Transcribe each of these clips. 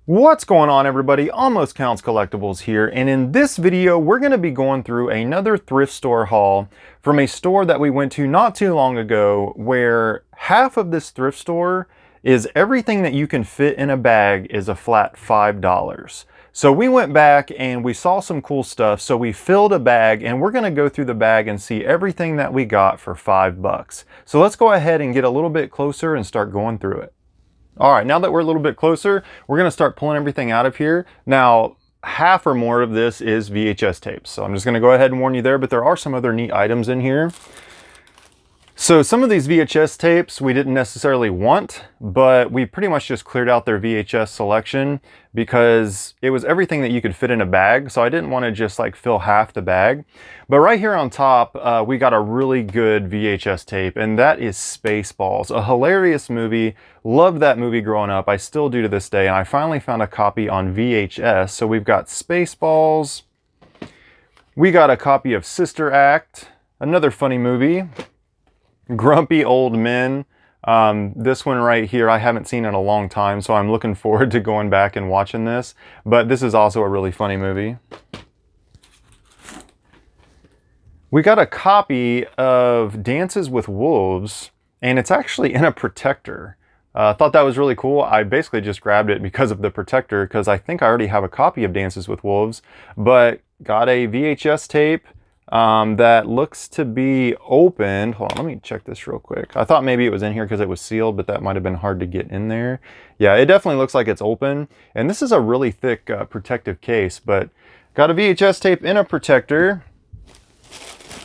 What's going on, everybody? Almost Counts Collectibles here, and in this video we're going to be going through another thrift store haul from a store that we went to not too long ago, where half of this thrift store is everything that you can fit in a bag is a flat $5. So we went back and we saw some cool stuff, so we filled a bag and we're going to go through the bag and see everything that we got for $5. So let's go ahead and get a little bit closer and start going through it. All right, now that we're a little bit closer, we're gonna start pulling everything out of here. Now, half or more of this is VHS tapes. So I'm just gonna go ahead and warn you there, but there are some other neat items in here. So some of these VHS tapes we didn't necessarily want, but we pretty much just cleared out their VHS selection because it was everything that you could fit in a bag. So I didn't want to just like fill half the bag. But right here on top, we got a really good VHS tape, and that is Spaceballs, a hilarious movie. Loved that movie growing up. I still do to this day, and I finally found a copy on VHS. So we've got Spaceballs. We got a copy of Sister Act, another funny movie. Grumpy Old Men. This one right here I haven't seen in a long time, so I'm looking forward to going back and watching this. But this is also a really funny movie. We got a copy of Dances with Wolves, and it's actually in a protector. Thought that was really cool. I basically just grabbed it because of the protector, because I think I already have a copy of Dances with Wolves, but got a VHS tape that looks to be opened. Hold on, let me check this real quick. I thought maybe it was in here because it was sealed, but that might have been hard to get in there. Yeah, it definitely looks like it's open. And this is a really thick protective case, but got a VHS tape in a protector.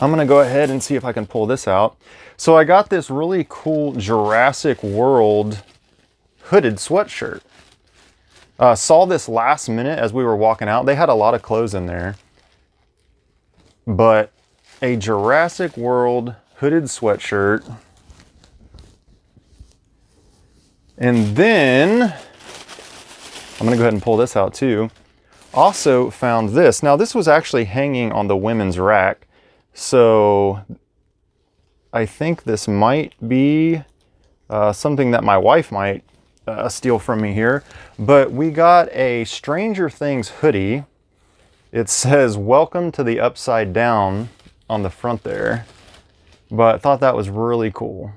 I'm gonna go ahead and see if I can pull this out. So I got this really cool Jurassic World hooded sweatshirt. Saw this last minute as we were walking out. They had a lot of clothes in there. But a Jurassic World hooded sweatshirt. And then, I'm gonna go ahead and pull this out too. Also found this. Now this was actually hanging on the women's rack. So I think this might be something that my wife might steal from me here. But we got a Stranger Things hoodie. It says, "Welcome to the Upside Down" on the front there, but I thought that was really cool.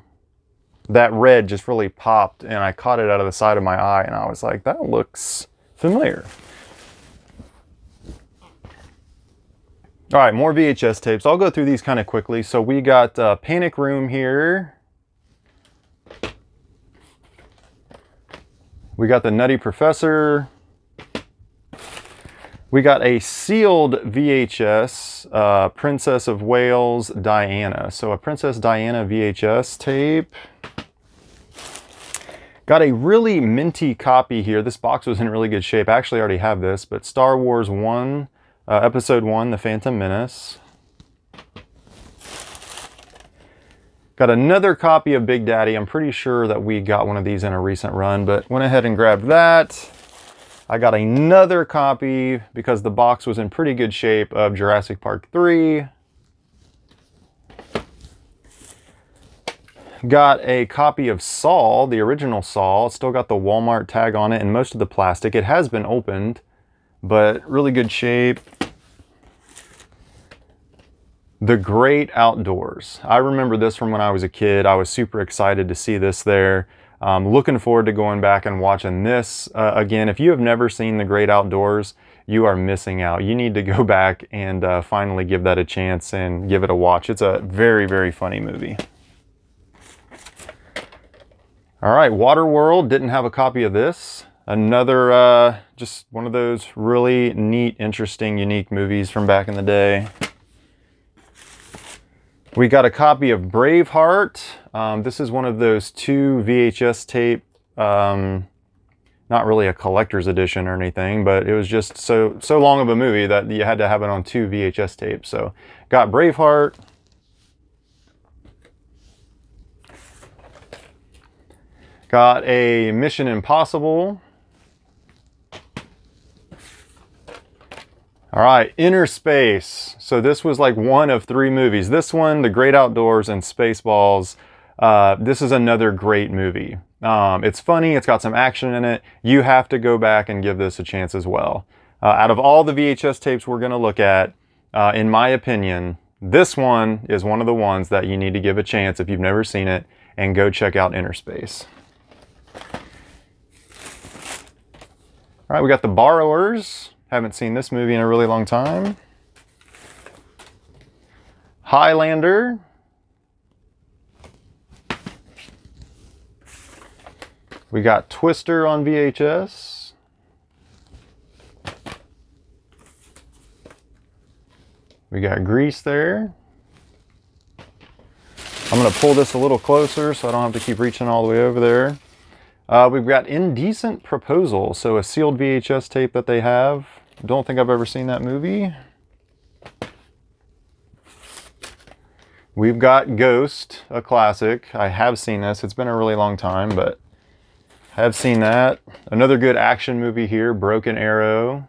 That red just really popped, and I caught it out of the side of my eye, and I was like, that looks familiar. All right, more VHS tapes. I'll go through these kind of quickly. So we got Panic Room here. We got the Nutty Professor. We got a sealed VHS, Princess of Wales, Diana. So a Princess Diana VHS tape. Got a really minty copy here. This box was in really good shape. I actually already have this, but Star Wars 1, Episode 1, The Phantom Menace. Got another copy of Big Daddy. I'm pretty sure that we got one of these in a recent run, but went ahead and grabbed that. I got another copy, because the box was in pretty good shape, of Jurassic Park 3. Got a copy of Saw, the original Saw. It's still got the Walmart tag on it and most of the plastic. It has been opened, but really good shape. The Great Outdoors. I remember this from when I was a kid. I was super excited to see this there. Looking forward to going back and watching this again. If you have never seen The Great Outdoors, you are missing out. You need to go back and finally give that a chance and give it a watch. It's a very, very funny movie. All right, Waterworld. Didn't have a copy of this. Another, just one of those really neat, interesting, unique movies from back in the day. We got a copy of Braveheart. This is one of those 2 VHS tape, not really a collector's edition or anything, but it was just so long of a movie that you had to have it on 2 VHS tapes. So got Braveheart. Got a Mission Impossible. All right, Inner Space. So this was like one of 3 movies. This one, The Great Outdoors, and Spaceballs. This is another great movie. It's funny, it's got some action in it. You have to go back and give this a chance as well. Out of all the VHS tapes we're going to look at, in my opinion, this one is one of the ones that you need to give a chance if you've never seen it, and go check out Inner Space. All right, we got The Borrowers. Haven't seen this movie in a really long time. Highlander. We got Twister on VHS. We got Grease there. I'm going to pull this a little closer so I don't have to keep reaching all the way over there. We've got Indecent Proposal, so a sealed VHS tape that they have. Don't think I've ever seen that movie. We've got Ghost, a classic. I have seen this. It's been a really long time, but I have seen that. Another good action movie here, Broken Arrow.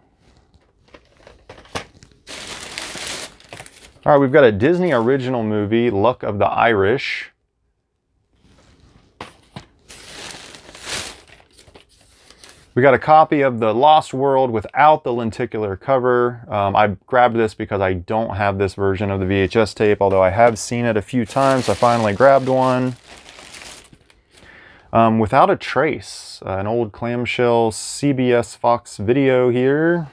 All right, we've got a Disney original movie, Luck of the Irish. We got a copy of The Lost World without the lenticular cover. I grabbed this because I don't have this version of the VHS tape, although I have seen it a few times. I finally grabbed one. Without a Trace, an old clamshell CBS Fox video here.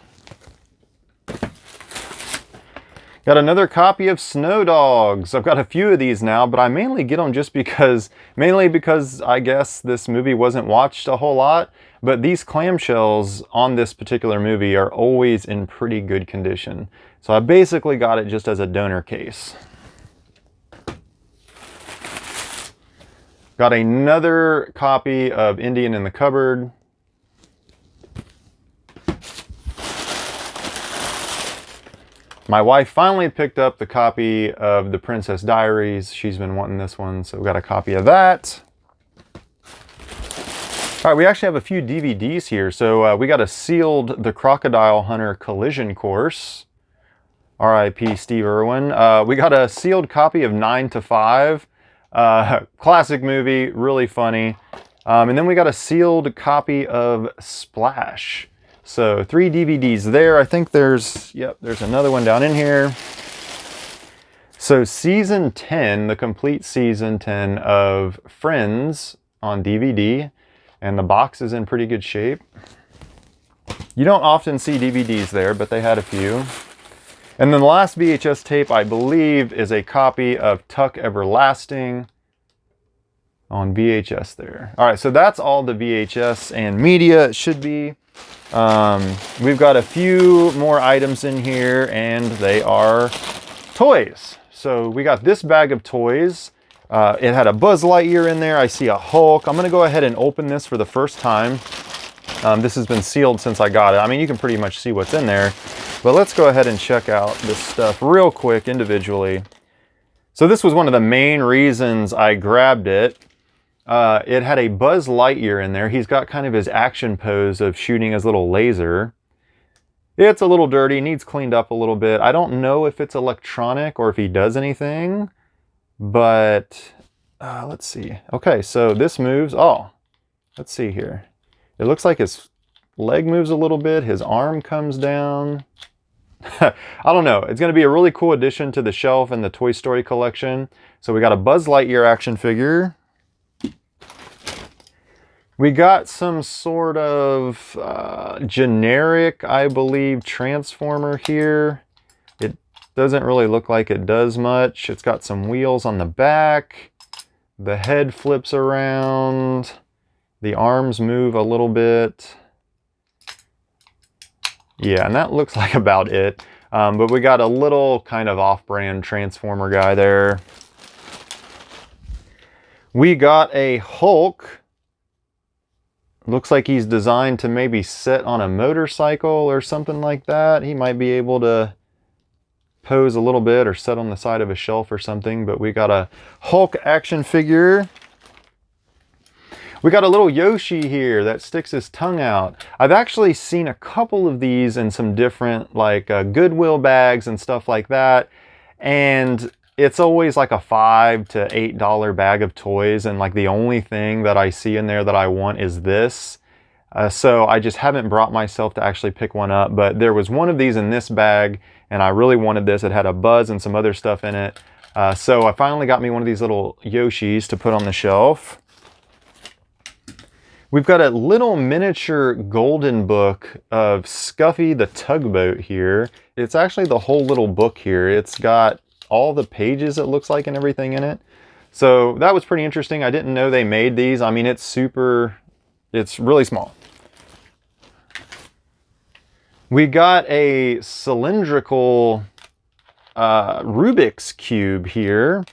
Got another copy of Snow Dogs. I've got a few of these now, but I mainly get them just because, mainly because I guess this movie wasn't watched a whole lot, but these clamshells on this particular movie are always in pretty good condition. So I basically got it just as a donor case. Got another copy of Indian in the Cupboard. My wife finally picked up the copy of The Princess Diaries. She's been wanting this one, so we got a copy of that. All right, we actually have a few DVDs here. So we got a sealed The Crocodile Hunter Collision Course. R.I.P. Steve Irwin. We got a sealed copy of 9 to 5. Classic movie, really funny. And then we got a sealed copy of Splash. So 3 DVDs there. I think there's another one down in here. So season 10, the complete season 10 of Friends on DVD. And the box is in pretty good shape. You don't often see DVDs there, but they had a few. And then the last VHS tape, I believe, is a copy of Tuck Everlasting on VHS there. All right, so that's all the VHS and media it should be. We've got a few more items in here, and they are toys. So we got this bag of toys. It had a Buzz Lightyear in there. I see a Hulk. I'm going to go ahead and open this for the first time. This has been sealed since I got it. I mean, you can pretty much see what's in there. But let's go ahead and check out this stuff real quick individually. So this was one of the main reasons I grabbed it. It had a Buzz Lightyear in there. He's got kind of his action pose of shooting his little laser. It's a little dirty, needs cleaned up a little bit. I don't know if it's electronic or if he does anything, but let's see. Okay, so this moves. Oh, let's see here. It looks like his leg moves a little bit. His arm comes down. I don't know. It's going to be a really cool addition to the shelf in the Toy Story collection. So we got a Buzz Lightyear action figure. We got some sort of generic, I believe, Transformer here. It doesn't really look like it does much. It's got some wheels on the back. The head flips around. The arms move a little bit. Yeah, and that looks like about it. But we got a little kind of off-brand Transformer guy there. We got a Hulk. Looks like he's designed to maybe sit on a motorcycle or something like that. He might be able to pose a little bit or sit on the side of a shelf or something. But we got a Hulk action figure. We got a little Yoshi here that sticks his tongue out. I've actually seen a couple of these in some different like Goodwill bags and stuff like that. And it's always like a $5 to $8 bag of toys, and like the only thing that I see in there that I want is this. So I just haven't brought myself to actually pick one up, but there was one of these in this bag and I really wanted this. It had a Buzz and some other stuff in it. So I finally got me one of these little Yoshis to put on the shelf. We've got a little miniature golden book of Scuffy the Tugboat here. It's actually the whole little book here. It's got all the pages, it looks like, and everything in it. So that was pretty interesting. I didn't know they made these. I mean, it's really small. We got a cylindrical Rubik's Cube here,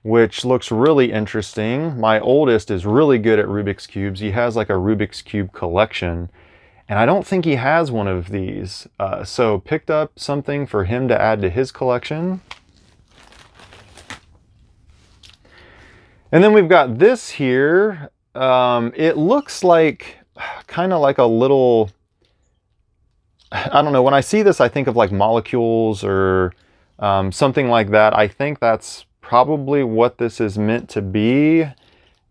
which looks really interesting. My oldest is really good at Rubik's Cubes. He has like a Rubik's Cube collection, and I don't think he has one of these. So picked up something for him to add to his collection. And then we've got this here. It looks like kind of like a little, I don't know, when I see this I think of like molecules or something like that. I think that's probably what this is meant to be.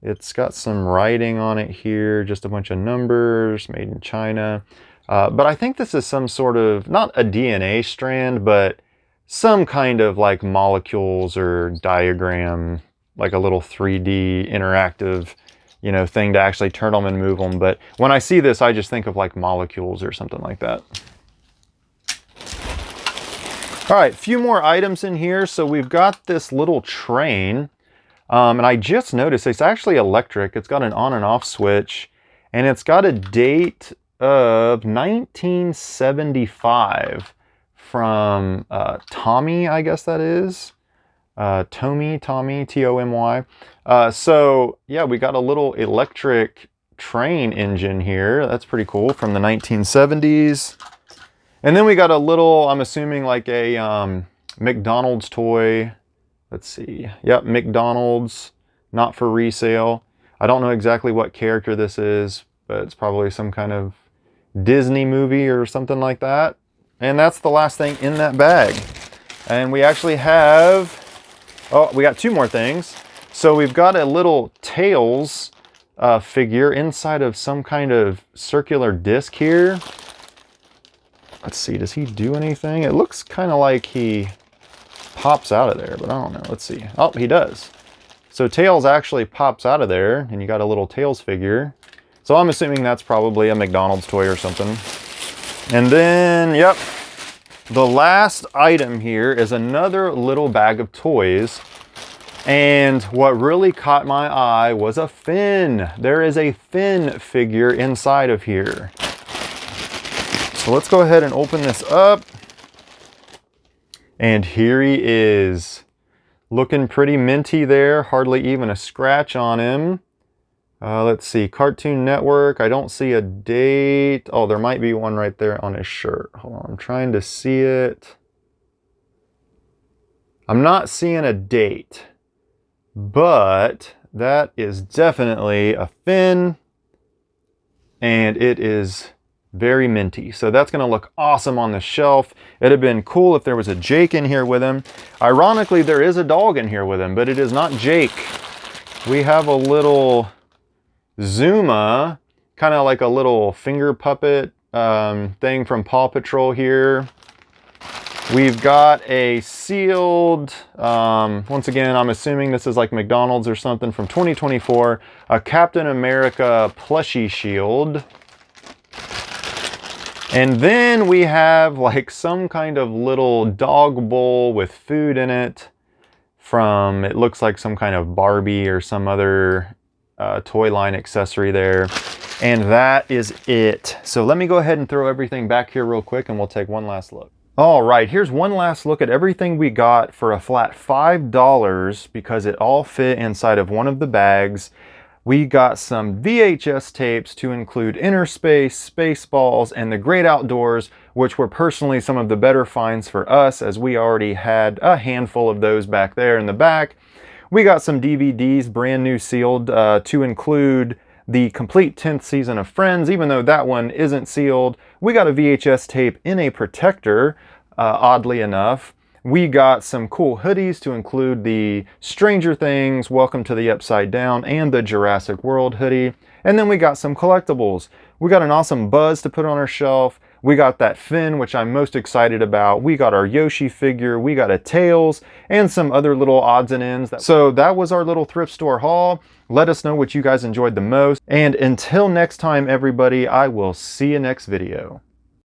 It's got some writing on it here, just a bunch of numbers, made in China. But I think this is some sort of, not a DNA strand, but some kind of like molecules or diagram, like a little 3D interactive, you know, thing to actually turn them and move them. But when I see this, I just think of like molecules or something like that. All right, a few more items in here. So we've got this little train, and I just noticed it's actually electric. It's got an on and off switch, and it's got a date of 1975 from Tommy, I guess that is. Tommy, T-O-M-Y. So yeah, we got a little electric train engine here. That's pretty cool, from the 1970s. And then we got a little, I'm assuming like a McDonald's toy. Let's see. Yep, McDonald's, not for resale. I don't know exactly what character this is, but it's probably some kind of Disney movie or something like that. And that's the last thing in that bag. And we actually have, oh, we got two more things. So we've got a little Tails figure inside of some kind of circular disc here. Let's see, does he do anything? It looks kind of like he pops out of there, but I don't know. Let's see. Oh, he does. So Tails actually pops out of there, and you got a little Tails figure. So I'm assuming that's probably a McDonald's toy or something. And then, yep, the last item here is another little bag of toys. And what really caught my eye was a Finn. There is a Finn figure inside of here. So let's go ahead and open this up. And here he is. Looking pretty minty there. Hardly even a scratch on him. Let's see. Cartoon Network. I don't see a date. Oh, there might be one right there on his shirt. Hold on. I'm trying to see it. I'm not seeing a date. But that is definitely a Finn. And it is very minty. So that's going to look awesome on the shelf. It'd have been cool if there was a Jake in here with him. Ironically, there is a dog in here with him, but it is not Jake. We have a little Zuma, kind of like a little finger puppet thing from Paw Patrol here. We've got a sealed, once again, I'm assuming this is like McDonald's or something, from 2024, a Captain America plushie shield. And then we have like some kind of little dog bowl with food in it from, it looks like some kind of Barbie or some other toy line accessory there. And that is it. So let me go ahead and throw everything back here real quick and we'll take one last look. All right, here's one last look at everything we got for a flat $5 because it all fit inside of one of the bags. We got some VHS tapes to include Inner Space, Spaceballs, and The Great Outdoors, which were personally some of the better finds for us as we already had a handful of those back there in the back. We got some DVDs, brand new sealed, to include the complete 10th season of Friends, even though that one isn't sealed. We got a VHS tape in a protector, oddly enough. We got some cool hoodies to include the Stranger Things, Welcome to the Upside Down, and the Jurassic World hoodie. And then we got some collectibles. We got an awesome Buzz to put on our shelf. We got that Finn, which I'm most excited about. We got our Yoshi figure. We got a Tails and some other little odds and ends. So that was our little thrift store haul. Let us know what you guys enjoyed the most. And until next time, everybody, I will see you next video.